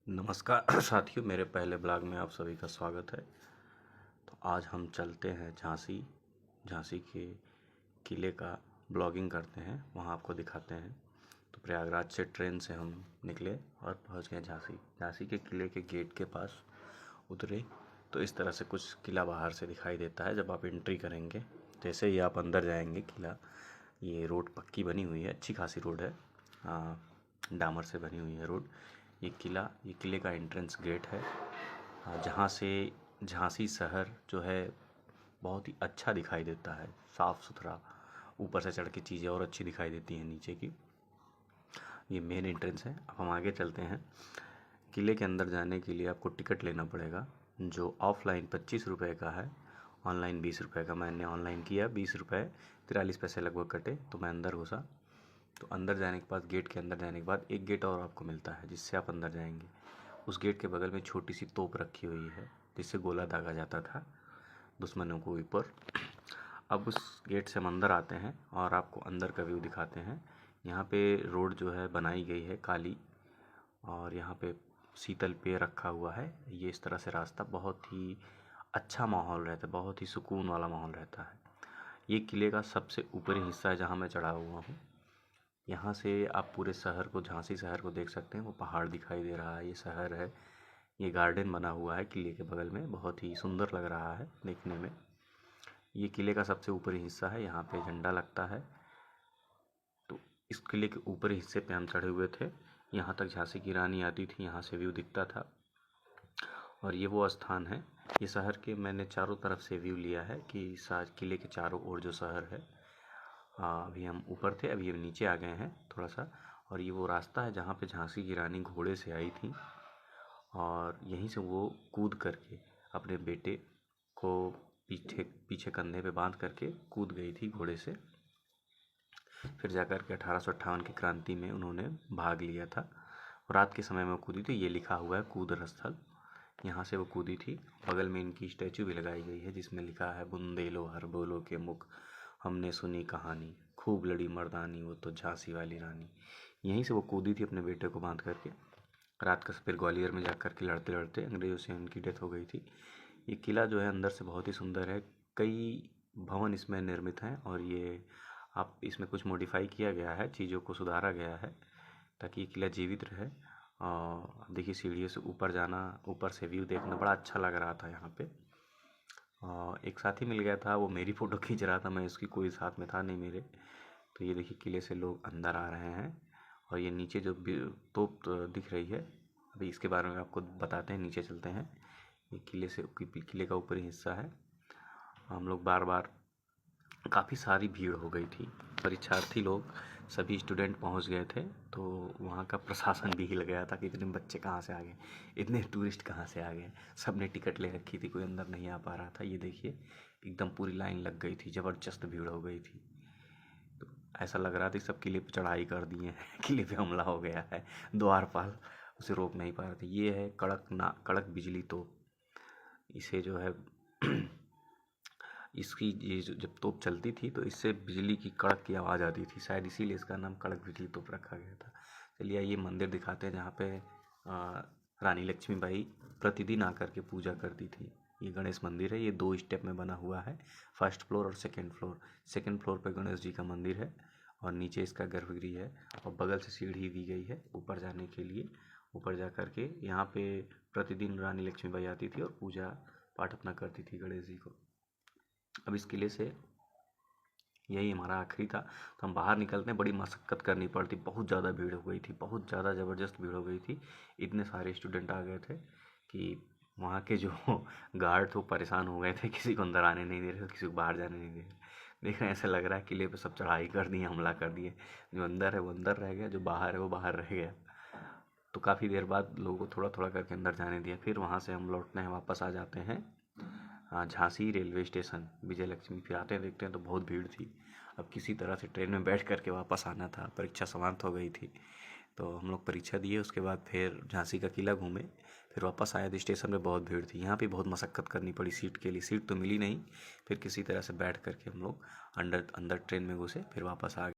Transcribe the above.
नमस्कार साथियों, मेरे पहले ब्लॉग में आप सभी का स्वागत है। तो आज हम चलते हैं झांसी के किले का ब्लॉगिंग करते हैं, वहाँ आपको दिखाते हैं। तो प्रयागराज से ट्रेन से हम निकले और पहुँच गए झांसी के किले के गेट के पास उतरे। तो इस तरह से कुछ किला बाहर से दिखाई देता है जब आप एंट्री करेंगे। जैसे ही आप अंदर जाएंगे किला, ये रोड पक्की बनी हुई है, अच्छी खासी रोड है, डामर से बनी हुई है रोड। ये किले का एंट्रेंस गेट है, जहाँ से झांसी शहर जो है बहुत ही अच्छा दिखाई देता है, साफ़ सुथरा। ऊपर से चढ़ के चीज़ें और अच्छी दिखाई देती हैं नीचे की। ये मेन एंट्रेंस है। अब हम आगे चलते हैं। किले के अंदर जाने के लिए आपको टिकट लेना पड़ेगा, जो ऑफलाइन 25 रुपये का है, ऑनलाइन 20 रुपये का। मैंने ऑनलाइन किया, 20 रुपये 43 पैसे लगभग कटे, तो मैं अंदर घुसा। तो अंदर जाने के बाद, गेट के अंदर जाने के बाद एक गेट और आपको मिलता है जिससे आप अंदर जाएंगे। उस गेट के बगल में छोटी सी तोप रखी हुई है जिससे गोला दागा जाता था दुश्मनों को ऊपर। अब उस गेट से हम अंदर आते हैं और आपको अंदर का व्यू दिखाते हैं। यहाँ पे रोड जो है बनाई गई है काली, और यहाँ पे शीतल पेय रखा हुआ है। ये इस तरह से रास्ता, बहुत ही अच्छा माहौल रहता है, बहुत ही सुकून वाला माहौल रहता है। ये किले का सबसे ऊपरी हिस्सा है जहाँ मैं चढ़ा हुआ हूँ। यहाँ से आप पूरे शहर को, झांसी शहर को देख सकते हैं। वो पहाड़ दिखाई दे रहा है, ये शहर है। ये गार्डन बना हुआ है किले के बगल में, बहुत ही सुंदर लग रहा है देखने में। ये किले का सबसे ऊपरी हिस्सा है, यहाँ पे झंडा लगता है। तो इस किले के ऊपरी हिस्से पे हम चढ़े हुए थे। यहाँ तक झांसी की रानी आती थी, यहाँ से व्यू दिखता था। और ये वो स्थान है, ये शहर के मैंने चारों तरफ से व्यू लिया है कि किले के चारों ओर जो शहर है। अभी हम ऊपर थे, अभी हम नीचे आ गए हैं थोड़ा सा। और ये वो रास्ता है जहाँ पे झांसी की रानी घोड़े से आई थी, और यहीं से वो कूद करके अपने बेटे को पीछे पीछे कंधे पे बांध करके कूद गई थी घोड़े से। फिर जाकर के 1858 की क्रांति में उन्होंने भाग लिया था। रात के समय में वो कूदी थी, ये लिखा हुआ है कूद स्थल। यहाँ से वो कूदी थी। बगल में इनकी स्टैचू भी लगाई गई है जिसमें लिखा है, बुंदेलो हर बोलो के मुख, हमने सुनी कहानी, खूब लड़ी मर्दानी, वो तो झांसी वाली रानी। यहीं से वो कूदी थी अपने बेटे को बांध करके। रात का फिर ग्वालियर में जाकर के लड़ते लड़ते अंग्रेज़ों से उनकी डेथ हो गई थी। ये किला जो है अंदर से बहुत ही सुंदर है। कई भवन इसमें निर्मित हैं, और ये आप इसमें कुछ मॉडिफाई किया गया है, चीज़ों को सुधारा गया है ताकि ये किला जीवित रहे। और देखिए सीढ़ियों से ऊपर जाना, ऊपर से व्यू देखना बड़ा अच्छा लग रहा था यहाँ पे। एक साथी मिल गया था, वो मेरी फ़ोटो खींच रहा था, मैं उसकी कोई साथ में था नहीं मेरे। तो ये देखिए किले से लोग अंदर आ रहे हैं। और ये नीचे जो तोप दिख रही है, अभी इसके बारे में आपको बताते हैं, नीचे चलते हैं। ये किले का ऊपरी हिस्सा है। हम लोग बार बार, काफ़ी सारी भीड़ हो गई थी, परीक्षार्थी लोग, सभी स्टूडेंट पहुंच गए थे। तो वहाँ का प्रशासन भी हिल गया था कि इतने बच्चे कहाँ से आ गए, इतने टूरिस्ट कहाँ से आ गए। सब ने टिकट ले रखी थी, कोई अंदर नहीं आ पा रहा था। ये देखिए एकदम पूरी लाइन लग गई थी, ज़बरदस्त भीड़ हो गई थी। तो ऐसा लग रहा था कि सब किले पे चढ़ाई कर दिए हैं किले पे हमला हो गया है, द्वारपाल उसे रोक नहीं पा रहे थे। ये है कड़क बिजली तोप। इसे जो है इसकी ये जब तोप चलती थी तो इससे बिजली की कड़क की आवाज़ आती थी, शायद इसीलिए इसका नाम कड़क बिजली तोप रखा गया था। चलिए ये मंदिर दिखाते हैं जहाँ पे रानी लक्ष्मीबाई प्रतिदिन आकर के पूजा करती थी। ये गणेश मंदिर है, ये 2 स्टेप में बना हुआ है, फर्स्ट फ्लोर और सेकंड फ्लोर। सेकंड फ्लोर पे गणेश जी का मंदिर है और नीचे इसका गर्भगृह है, और बगल से सीढ़ी दी गई है ऊपर जाने के लिए। ऊपर जा कर के यहाँ पे प्रतिदिन रानी लक्ष्मीबाई आती थी और पूजा पाठ अपना करती थी गणेश जी को। अब इस किले से यही हमारा आखिरी था। तो हम बाहर निकलते हैं, बड़ी मशक्क़त करनी पड़ती, बहुत ज़्यादा भीड़ हो गई थी, बहुत ज़्यादा ज़बरदस्त भीड़ हो गई थी। इतने सारे स्टूडेंट आ गए थे कि वहाँ के जो गार्ड थे वो परेशान हो गए थे, किसी को अंदर आने नहीं दे रहे थे, किसी को बाहर जाने नहीं दे रहे। देख रहे हैं, ऐसा लग रहा है किले पे सब चढ़ाई कर दिए, हमला कर दिए। जो अंदर है वो अंदर रह गया, जो बाहर है वो बाहर रह गया। तो काफ़ी देर बाद लोगों को थोड़ा थोड़ा करके अंदर जाने दिया। फिर वहाँ से हम लौटते हैं, वापस आ जाते हैं झांसी रेलवे स्टेशन, विजय लक्ष्मी। फिर आते हैं, देखते हैं तो बहुत भीड़ थी। अब किसी तरह से ट्रेन में बैठ करके वापस आना था, परीक्षा समाप्त हो गई थी। तो हम लोग परीक्षा दिए, उसके बाद फिर झांसी का किला घूमे, फिर वापस आए तो स्टेशन में बहुत भीड़ थी। यहाँ पे बहुत मशक्क़त करनी पड़ी सीट के लिए, सीट तो मिली नहीं। फिर किसी तरह से बैठ करके हम लोग अंदर ट्रेन में घुसे, फिर वापस आ गए।